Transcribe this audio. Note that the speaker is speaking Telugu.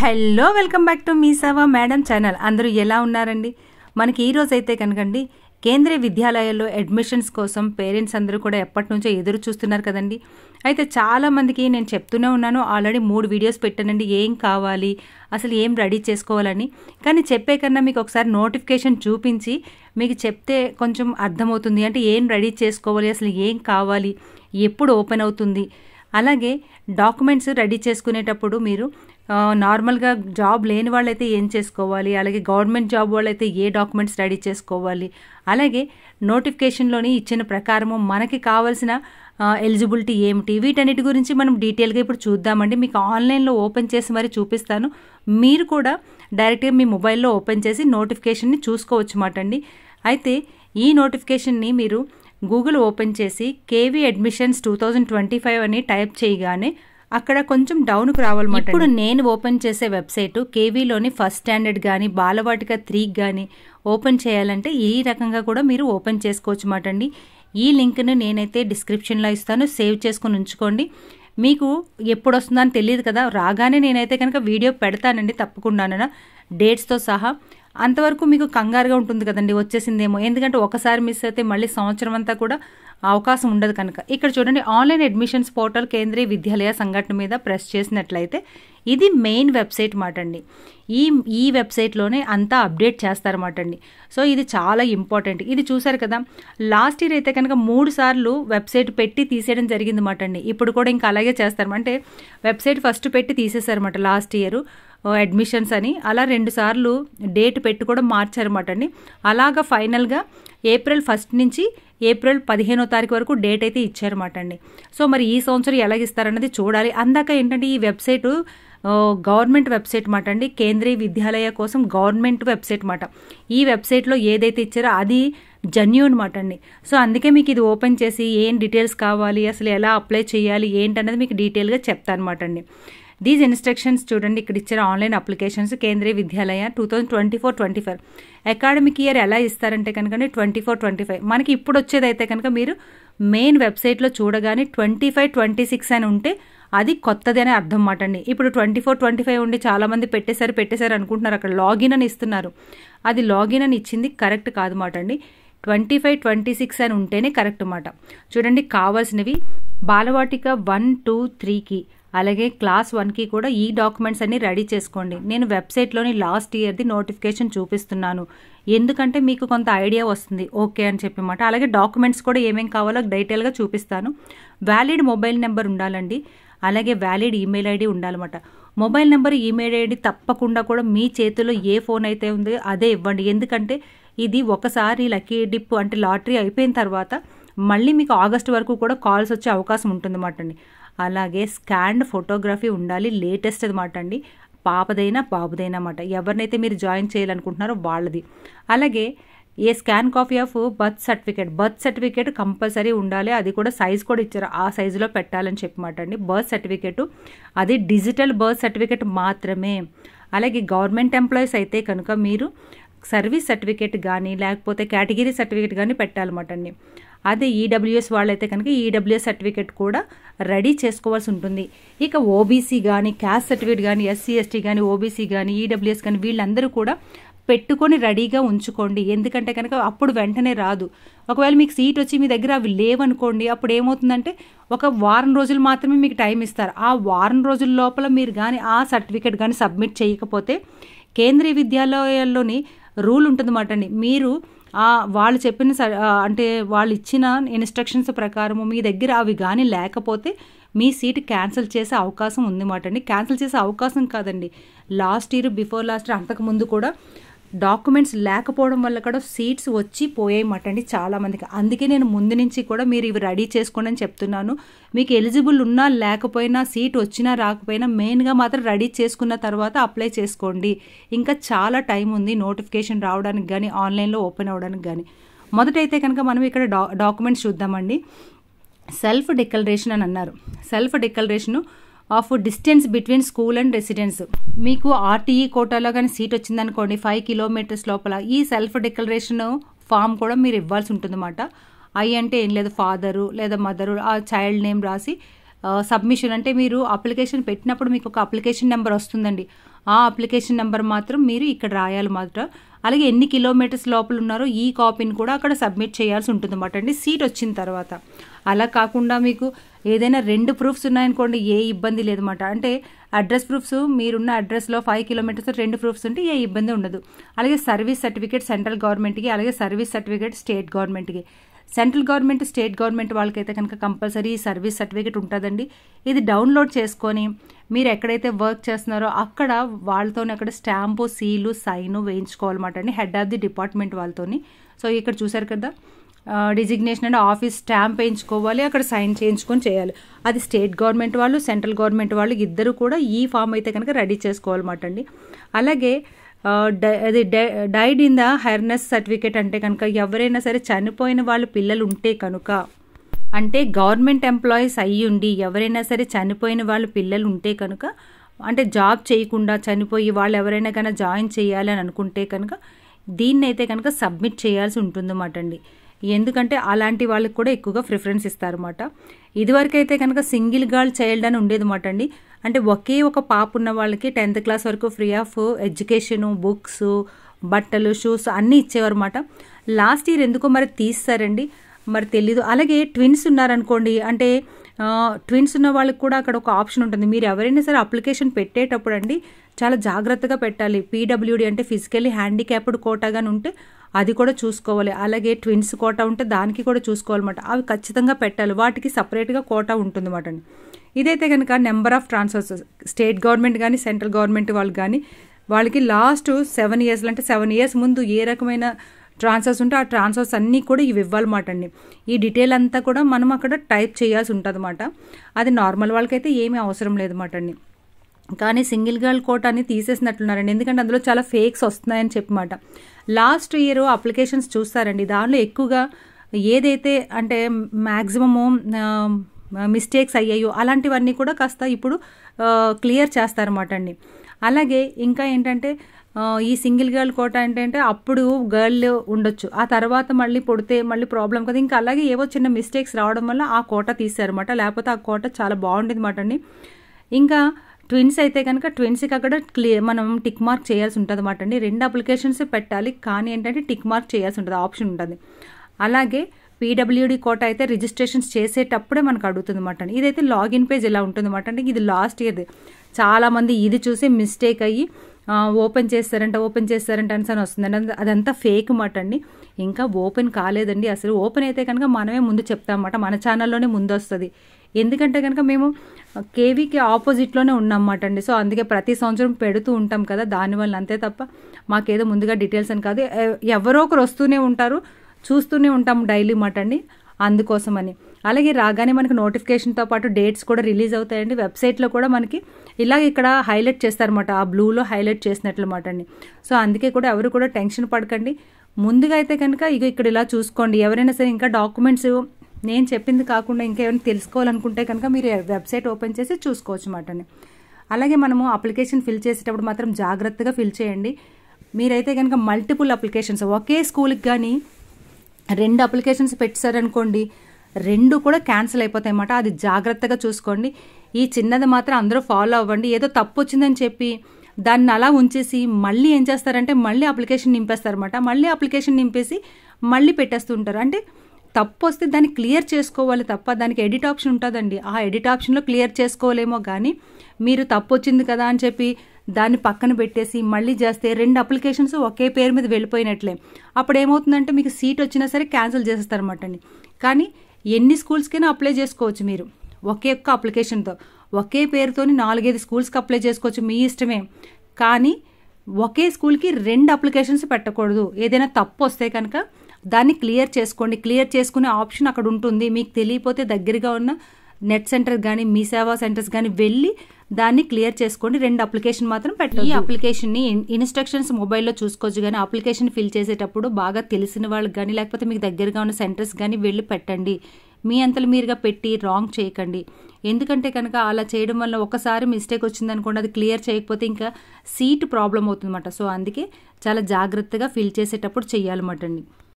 Hello welcome back to me సేవ మేడం ఛానల్. అందరూ ఎలా ఉన్నారండి? మనకి ఈ రోజు అయితే కనుకండి కేంద్రీయ విద్యాలయాల్లో అడ్మిషన్స్ కోసం పేరెంట్స్ అందరూ కూడా ఎప్పటి నుంచో ఎదురు చూస్తున్నారు కదండి. అయితే చాలామందికి నేను చెప్తూనే ఉన్నాను, ఆల్రెడీ 3 వీడియోస్ పెట్టానండి ఏం కావాలి, అసలు ఏం రెడీ చేసుకోవాలని. కానీ చెప్పే కన్నా మీకు ఒకసారి నోటిఫికేషన్ చూపించి మీకు చెప్తే కొంచెం అర్థమవుతుంది. అంటే ఏం రెడీ చేసుకోవాలి, అసలు ఏం కావాలి, ఎప్పుడు ఓపెన్ అవుతుంది, అలాగే డాక్యుమెంట్స్ రెడీ చేసుకునేటప్పుడు మీరు నార్మల్గా జాబ్ లేని వాళ్ళైతే ఏం చేసుకోవాలి, అలాగే గవర్నమెంట్ జాబ్ వాళ్ళైతే ఏ డాక్యుమెంట్స్ రెడీ చేసుకోవాలి, అలాగే నోటిఫికేషన్లోని ఇచ్చిన ప్రకారము మనకి కావాల్సిన ఎలిజిబిలిటీ ఏమిటి, వీటన్నిటి గురించి మనం డీటెయిల్గా ఇప్పుడు చూద్దామండి. మీకు ఆన్లైన్లో ఓపెన్ చేసి మరి చూపిస్తాను. మీరు కూడా డైరెక్ట్గా మీ మొబైల్లో ఓపెన్ చేసి నోటిఫికేషన్ని చూసుకోవచ్చు మాట అండి. అయితే ఈ నోటిఫికేషన్ని మీరు గూగుల్ ఓపెన్ చేసి కేవీ అడ్మిషన్స్ 2025 అని టైప్ చేయగానే అక్కడ కొంచెం డౌన్కు రావాలన్నమాట. ఇప్పుడు నేను ఓపెన్ చేసే వెబ్సైట్ కేవీలోని ఫస్ట్ స్టాండర్డ్ కానీ బాలవాటిక 3 కానీ ఓపెన్ చేయాలంటే ఈ రకంగా కూడా మీరు ఓపెన్ చేసుకోవచ్చు మాట అండి. ఈ లింక్ను నేనైతే డిస్క్రిప్షన్లో ఇస్తాను, సేవ్ చేసుకుని ఉంచుకోండి. మీకు ఎప్పుడు వస్తుందో అని తెలియదు కదా, రాగానే నేనైతే కనుక వీడియో పెడతానండి తప్పకుండా డేట్స్తో సహా. అంతవరకు మీకు కంగారుగా ఉంటుంది కదండి వచ్చేసిందేమో, ఎందుకంటే ఒకసారి మిస్ అయితే మళ్ళీ సంవత్సరం అంతా కూడా అవకాశం ఉండదు కనుక. ఇక్కడ చూడండి, online admissions portal Kendriya Vidyalaya సంఘటన మీద ప్రెస్ చేసినట్లయితే ఇది మెయిన్ వెబ్సైట్ మాట అండి. ఈ వెబ్సైట్లోనే అంతా అప్డేట్ చేస్తారన్నమాట అండి. సో ఇది చాలా ఇంపార్టెంట్. ఇది చూసారు కదా, లాస్ట్ ఇయర్ అయితే కనుక 3 సార్లు వెబ్సైట్ పెట్టి తీసేయడం జరిగింది మాట అండి. ఇప్పుడు కూడా ఇంకా అలాగే చేస్తారు. అంటే వెబ్సైట్ ఫస్ట్ పెట్టి తీసేశారన్నమాట లాస్ట్ ఇయర్ అడ్మిషన్స్ అని, అలా 2 సార్లు డేట్ పెట్టి కూడా మార్చారన్నమాట అండి. అలాగా ఫైనల్గా ఏప్రిల్ 1 నుంచి ఏప్రిల్ 15వ తారీఖు వరకు డేట్ అయితే ఇచ్చారన్నమాట అండి. సో మరి ఈ సంవత్సరం ఎలాగిస్తారన్నది చూడాలి. అందాక ఏంటంటే ఈ వెబ్సైటు గవర్నమెంట్ వెబ్సైట్ మాట అండి, కేంద్రీయ విద్యాలయ కోసం గవర్నమెంట్ వెబ్సైట్ మాట. ఈ వెబ్సైట్లో ఏదైతే ఇచ్చారో అది జెన్యూన్ మాట అండి. సో అందుకే మీకు ఇది ఓపెన్ చేసి ఏం డీటెయిల్స్ కావాలి, అసలు ఎలా అప్లై చేయాలి ఏంటనేది మీకు డీటెయిల్గా చెప్తాను అనమాట అండి. దీస్ ఇన్స్ట్రక్షన్స్ చూడండి, ఇక్కడ ఇచ్చారు online applications Kendriya Vidyalaya 2024-25 academic year ఎలా ఇస్తారంటే కనుక 24-25. మనకి ఇప్పుడు వచ్చేదైతే కనుక మీరు మెయిన్ వెబ్సైట్లో చూడగానే 25-26 అని ఉంటే అది కొత్తది అనే అర్థం మాట అండి. ఇప్పుడు 24-25 ఉండి చాలామంది పెట్టేశారు అనుకుంటున్నారు, అక్కడ లాగిన్ అని ఇస్తున్నారు. అది లాగిన్ అని ఇచ్చింది కరెక్ట్ కాదు మాట అండి. 25-26 అని ఉంటేనే కరెక్ట్ మాట. చూడండి, కావాల్సినవి బాలవాటిక 1, 2, 3కి అలాగే క్లాస్ 1కి కూడా ఈ డాక్యుమెంట్స్ అన్ని రెడీ చేసుకోండి. నేను వెబ్సైట్లోని లాస్ట్ ఇయర్ది నోటిఫికేషన్ చూపిస్తున్నాను, ఎందుకంటే మీకు కొంత ఐడియా వస్తుంది ఓకే అని చెప్పి మాట. అలాగే డాక్యుమెంట్స్ కూడా ఏమేం కావాలో డీటెయిల్గా చూపిస్తాను. వ్యాలిడ్ మొబైల్ నెంబర్ ఉండాలండి, అలాగే వ్యాలిడ్ ఈమెయిల్ ఐడి ఉండాలన్నమాట. మొబైల్ నెంబర్ ఈమెయిల్ ఐడి తప్పకుండా కూడా మీ చేతిలో ఏ ఫోన్ అయితే ఉందో అదే ఇవ్వండి. ఎందుకంటే ఇది ఒకసారి లక్కీ డిప్ అంటే లాటరీ అయిపోయిన తర్వాత మళ్ళీ మీకు ఆగస్టు వరకు కూడా కాల్స్ వచ్చే అవకాశం ఉంటుందన్నమాట అండి. అలాగే స్కాన్డ్ ఫోటోగ్రఫీ ఉండాలి, లేటెస్ట్ అనమాట అండి, పాపదైనా బాబుదైనా అన్నమాట, ఎవరినైతే మీరు జాయిన్ చేయాలనుకుంటున్నారో వాళ్ళది. అలాగే a scan copy of birth certificate compulsory ఉండాలి. అది కూడా సైజ్ కూడా ఇచ్చారు, ఆ సైజులో పెట్టాలని చెప్పమాట అండి. బర్త్ సర్టిఫికేట్ అది డిజిటల్ బర్త్ సర్టిఫికేట్ మాత్రమే. అలాగే గవర్నమెంట్ ఎంప్లాయీస్ అయితే కనుక మీరు సర్వీస్ సర్టిఫికేట్ కానీ లేకపోతే కేటగిరీ సర్టిఫికేట్ కానీ పెట్టాలన్నమాట అండి. అదే ఈడబ్ల్యూఎస్ వాళ్ళైతే కనుక ఈడబ్ల్యూఎస్ సర్టిఫికేట్ కూడా రెడీ చేసుకోవాల్సి ఉంటుంది. ఇక ఓబీసీ కానీ క్యాస్ట్ సర్టిఫికేట్ కానీ ఎస్సీ ఎస్టీ కానీ ఓబీసీ కానీ ఈడబ్ల్యూఎస్ కానీ వీళ్ళందరూ కూడా పెట్టుకొని రెడీగా ఉంచుకోండి. ఎందుకంటే కనుక అప్పుడు వెంటనే రాదు. ఒకవేళ మీకు సీట్ వచ్చి మీ దగ్గర అవి లేవనుకోండి, అప్పుడు ఏమవుతుందంటే ఒక వారం రోజులు మాత్రమే మీకు టైం ఇస్తారు. ఆ వారం రోజుల లోపల మీరు కానీ ఆ సర్టిఫికేట్ కానీ సబ్మిట్ చేయకపోతే కేంద్రీయ విద్యాలయాల్లోని రూల్ ఉంటుందన్నమాట అండి. మీరు వాళ్ళు చెప్పిన అంటే వాళ్ళు ఇచ్చిన ఇన్స్ట్రక్షన్స్ ప్రకారము మీ దగ్గర అవి కానీ లేకపోతే మీ సీట్ క్యాన్సిల్ చేసే అవకాశం ఉందన్నమాట అండి. క్యాన్సిల్ చేసే అవకాశం కాదండి, last year before last year అంతకుముందు కూడా డాక్యుమెంట్స్ లేకపోవడం వల్ల కూడా సీట్స్ వచ్చి పోయాయన్నమాట అండి చాలామందికి. అందుకే నేను ముందు నుంచి కూడా మీరు ఇవి రెడీ చేసుకోండి అని చెప్తున్నాను. మీకు ఎలిజిబుల్ ఉన్నా లేకపోయినా సీట్ వచ్చినా రాకపోయినా మెయిన్గా మాత్రం రెడీ చేసుకున్న తర్వాత అప్లై చేసుకోండి. ఇంకా చాలా టైం ఉంది నోటిఫికేషన్ రావడానికి కానీ ఆన్లైన్లో ఓపెన్ అవ్వడానికి కానీ. మొదటైతే కనుక మనం ఇక్కడ డాక్యుమెంట్స్ చూద్దామండి. సెల్ఫ్ డిక్లరేషన్ అని అన్నారు. Self declaration of distance between school and residence. మీకు ఆర్టీఈ కోటాలో కానీ సీట్ వచ్చిందనుకోండి 5 కిలోమీటర్స్ లోపల ఈ సెల్ఫ్ డిక్లరేషన్ ఫామ్ కూడా మీరు ఇవ్వాల్సి ఉంటుందన్నమాట. ఐ అంటే ఏం లేదు, ఫాదరు లేదా మదరు, ఆ చైల్డ్ నేమ్ రాసి సబ్మిషన్ అంటే మీరు అప్లికేషన్ పెట్టినప్పుడు మీకు ఒక అప్లికేషన్ నెంబర్ వస్తుందండి. ఆ అప్లికేషన్ నెంబర్ మాత్రం మీరు ఇక్కడ రాయాలి మాత్రం. అలాగే ఎన్ని కిలోమీటర్స్ లోపల ఉన్నారో ఈ కాపీని కూడా అక్కడ సబ్మిట్ చేయాల్సి ఉంటుంది అన్నమాట అండి సీట్ వచ్చిన తర్వాత. అలా కాకుండా మీకు ఏదైనా 2 ప్రూఫ్స్ ఉన్నాయనుకోండి ఏ ఇబ్బంది లేదన్నమాట. అంటే అడ్రస్ ప్రూఫ్స్ మీరున్న అడ్రస్లో 5 కిలోమీటర్స్ 2 ప్రూఫ్స్ ఉంటే ఏ ఇబ్బంది ఉండదు. అలాగే సర్వీస్ సర్టిఫికేట్ సెంట్రల్ గవర్నమెంట్కి, అలాగే సర్వీస్ సర్టిఫికేట్ స్టేట్ గవర్నమెంట్కి. సెంట్రల్ గవర్నమెంట్ స్టేట్ గవర్నమెంట్ వాళ్ళకైతే కనుక కంపల్సరీ సర్వీస్ సర్టిఫికేట్ ఉంటుందండి. ఇది డౌన్లోడ్ చేసుకొని మీరు ఎక్కడైతే వర్క్ చేస్తున్నారో అక్కడ వాళ్ళతోనే అక్కడ స్టాంపు సీలు సైను వేయించుకోవాలన్నమాట అండి హెడ్ ఆఫ్ ది డిపార్ట్మెంట్ వాళ్ళతోని. సో ఇక్కడ చూసారు కదా డిజిగ్నేషన్ అంటే ఆఫీస్ స్టాంప్ వేయించుకోవాలి, అక్కడ సైన్ చేయించుకొని చేయాలి. అది స్టేట్ గవర్నమెంట్ వాళ్ళు సెంట్రల్ గవర్నమెంట్ వాళ్ళు ఇద్దరు కూడా ఈ ఫామ్ అయితే కనుక రెడీ చేసుకోవాలన్నమాట అండి. అలాగే అది డైడ్ ఇన్ ద హెర్నెస్ సర్టిఫికేట్ అంటే కనుక ఎవరైనా సరే చనిపోయిన వాళ్ళ పిల్లలు ఉంటే కనుక, అంటే గవర్నమెంట్ ఎంప్లాయీస్ అయ్యుండి ఎవరైనా సరే చనిపోయిన వాళ్ళ పిల్లలు ఉంటే కనుక, అంటే జాబ్ చేయకుండా చనిపోయి వాళ్ళు ఎవరైనా కనుక జాయిన్ చేయాలి అని అనుకుంటే కనుక దీన్ని అయితే కనుక సబ్మిట్ చేయాల్సి ఉంటుందన్నమాట అండి. ఎందుకంటే అలాంటి వాళ్ళకి కూడా ఎక్కువగా ప్రిఫరెన్స్ ఇస్తారన్నమాట. ఇదివరకైతే కనుక సింగిల్ గర్ల్ చైల్డ్ అని ఉండేదన్నమాట అండి. అంటే ఒకే ఒక పాప ఉన్న వాళ్ళకి 10th క్లాస్ వరకు ఫ్రీ ఆఫ్ ఎడ్యుకేషను, బుక్స్, బట్టలు, షూస్ అన్నీ ఇచ్చేవారన్నమాట. లాస్ట్ ఇయర్ ఎందుకో మరి తీస్తారండి, మరి తెలీదు. అలాగే ట్విన్స్ ఉన్నారనుకోండి, అంటే ట్విన్స్ ఉన్న వాళ్ళకి కూడా అక్కడ ఒక ఆప్షన్ ఉంటుంది. మీరు ఎవరైనా సరే అప్లికేషన్ పెట్టేటప్పుడు అండి చాలా జాగ్రత్తగా పెట్టాలి. పీడబ్ల్యూడి అంటే ఫిజికల్లీ హ్యాండిక్యాప్డ్ కోటాగాని ఉంటే అది కూడా చూసుకోవాలి. అలాగే ట్విన్స్ కోటా ఉంటే దానికి కూడా చూసుకోవాలన్నమాట. అవి ఖచ్చితంగా పెట్టాలి, వాటికి సపరేట్గా కోటా ఉంటుందన్నమాట అండి. ఇదైతే కనుక number of transfers state government కానీ సెంట్రల్ గవర్నమెంట్ వాళ్ళు కానీ వాళ్ళకి లాస్ట్ 7 years అంటే 7 years ముందు ఏ రకమైన ట్రాన్స్ఫర్స్ ఉంటే ఆ ట్రాన్స్ఫర్స్ అన్నీ కూడా ఇవి ఇవ్వాలన్నమాట అండి. ఈ డీటెయిల్ అంతా కూడా మనం అక్కడ టైప్ చేయాల్సి ఉంటుంది అన్నమాట. అది నార్మల్ వాళ్ళకైతే ఏమీ అవసరం లేదన్నమాట అండి. కానీ సింగిల్ గర్ల్ కోటాని తీసేసినట్లున్నారండి, ఎందుకంటే అందులో చాలా ఫేక్స్ వస్తున్నాయని చెప్పమాట. లాస్ట్ ఇయర్ అప్లికేషన్స్ చూస్తారండి, దానిలో ఎక్కువగా ఏదైతే అంటే మ్యాక్సిమము మిస్టేక్స్ అయ్యాయో అలాంటివన్నీ కూడా కాస్త ఇప్పుడు క్లియర్ చేస్తారన్నమాట అండి. అలాగే ఇంకా ఏంటంటే ఈ సింగిల్ గర్ల్ కోటా ఏంటంటే అప్పుడు గర్ల్ ఉండొచ్చు, ఆ తర్వాత మళ్ళీ పుడితే మళ్ళీ ప్రాబ్లం కదా, ఇంకా అలాగే ఏవో చిన్న మిస్టేక్స్ రావడం వల్ల ఆ కోటా తీసారన్నమాట. లేకపోతే ఆ కోటా చాలా బాగుండేది మాట అండి. ఇంకా ట్విన్స్ అయితే కనుక ట్విన్స్కి అక్కడ మనం టిక్ మార్క్ చేయాల్సి ఉంటుంది అన్నమాట అండి. 2 అప్లికేషన్స్ పెట్టాలి, కానీ ఏంటంటే టిక్ మార్క్ చేయాల్సి ఉంటుంది, ఆప్షన్ ఉంటుంది. అలాగే పీడబ్ల్యూడి కోటా అయితే రిజిస్ట్రేషన్స్ చేసేటప్పుడే మనకు అడుగుతుంది అన్నమాట అండి. ఇదైతే లాగిన్ పేజ్ ఇలా ఉంటుంది అన్నమాట అండి. ఇది లాస్ట్ ఇయర్ది. చాలామంది ఇది చూసి మిస్టేక్ అయ్యి ఓపెన్ చేస్తారంట అని వస్తుందండి. అదంతా ఫేక్ మాట అండి. ఇంకా ఓపెన్ కాలేదండి. అసలు ఓపెన్ అయితే కనుక మనమే ముందు చెప్తామన్నమాట, మన ఛానల్లోనే ముందు వస్తుంది. ఎందుకంటే కనుక మేము కేవీకి ఆపోజిట్లోనే ఉన్నామన్నమాట అండి. సో అందుకే ప్రతి సంవత్సరం పెడుతూ ఉంటాం కదా, దానివల్ల అంతే తప్ప మాకేదో ముందుగా డీటెయిల్స్ అని కాదు. ఎవరో ఒకరు వస్తూనే ఉంటారు, చూస్తూనే ఉంటాం డైలీ మాట అండి, అందుకోసమని. అలాగే రాగానే మనకి నోటిఫికేషన్తో పాటు డేట్స్ కూడా రిలీజ్ అవుతాయండి. వెబ్సైట్లో కూడా మనకి ఇలాగ ఇక్కడ హైలైట్ చేస్తారన్నమాట, ఆ బ్లూలో హైలైట్ చేసినట్లు మాట అండి. సో అందుకే కూడా ఎవరు కూడా టెన్షన్ పడకండి. ముందుగా అయితే కనుక ఇక్కడ ఇలా చూసుకోండి. ఎవరైనా సరే ఇంకా డాక్యుమెంట్స్ నేను చెప్పింది కాకుండా ఇంకా ఏమైనా తెలుసుకోవాలనుకుంటే కనుక మీరు వెబ్సైట్ ఓపెన్ చేసి చూసుకోవచ్చు అన్నమాట అండి. అలాగే మనము అప్లికేషన్ ఫిల్ చేసేటప్పుడు మాత్రం జాగ్రత్తగా ఫిల్ చేయండి. మీరైతే కనుక మల్టిపుల్ అప్లికేషన్స్ ఒకే స్కూల్కి కానీ 2 అప్లికేషన్స్ పెట్టారనుకోండి, 2 కూడా క్యాన్సిల్ అయిపోతాయి అన్నమాట. అది జాగ్రత్తగా చూసుకోండి. ఈ చిన్నది మాత్రం అందరూ ఫాలో అవ్వండి. ఏదో తప్పు వచ్చిందని చెప్పి దాన్ని అలా ఉంచేసి మళ్ళీ ఏం చేస్తారంటే మళ్ళీ అప్లికేషన్ నింపేస్తారన్నమాట. మళ్ళీ అప్లికేషన్ నింపేసి మళ్ళీ పెట్టేస్తుంటారు. అంటే తప్పు వస్తే దాన్ని క్లియర్ చేసుకోవాలి తప్ప దానికి ఎడిట్ ఆప్షన్ ఉంటుందండి. ఆ ఎడిట్ ఆప్షన్లో క్లియర్ చేసుకోలేమో కానీ మీరు తప్పు వచ్చింది కదా అని చెప్పి దాన్ని పక్కన పెట్టేసి మళ్ళీ చేస్తే 2 అప్లికేషన్స్ ఒకే పేరు మీద వెళ్ళిపోయినట్లే. అప్పుడు ఏమవుతుందంటే మీకు సీట్ వచ్చినా సరే క్యాన్సిల్ చేసేస్తారన్నమాట అండి. కానీ ఎన్ని స్కూల్స్కైనా అప్లై చేసుకోవచ్చు మీరు ఒకే ఒక్క అప్లికేషన్తో. ఒకే పేరుతోని 4-5 స్కూల్స్కి అప్లై చేసుకోవచ్చు, మీ ఇష్టమే. కానీ ఒకే స్కూల్కి 2 అప్లికేషన్స్ పెట్టకూడదు. ఏదైనా తప్పు వస్తే కనుక దాన్ని క్లియర్ చేసుకోండి. క్లియర్ చేసుకునే ఆప్షన్ అక్కడ ఉంటుంది. మీకు తెలియకపోతే దగ్గరగా ఉన్న నెట్ సెంటర్ కానీ మీ సేవా సెంటర్స్ కానీ వెళ్ళి దాన్ని క్లియర్ చేసుకోండి. 2 అప్లికేషన్ మాత్రం పెట్టండి. ఈ అప్లికేషన్ని ఇన్స్ట్రక్షన్స్ మొబైల్లో చూసుకోవచ్చు, కానీ అప్లికేషన్ ఫిల్ చేసేటప్పుడు బాగా తెలిసిన వాళ్ళకి కానీ లేకపోతే మీకు దగ్గరగా ఉన్న సెంటర్స్ కానీ వెళ్ళి పెట్టండి. మీ అంతలు మీరుగా పెట్టి రాంగ్ చేయకండి. ఎందుకంటే కనుక అలా చేయడం వల్ల ఒకసారి మిస్టేక్ వచ్చిందనుకోండి, అది క్లియర్ చేయకపోతే ఇంకా సీట్ ప్రాబ్లం అవుతుందన్నమాట. సో అందుకే చాలా జాగ్రత్తగా ఫిల్ చేసేటప్పుడు చెయ్యాలన్నమాట అండి.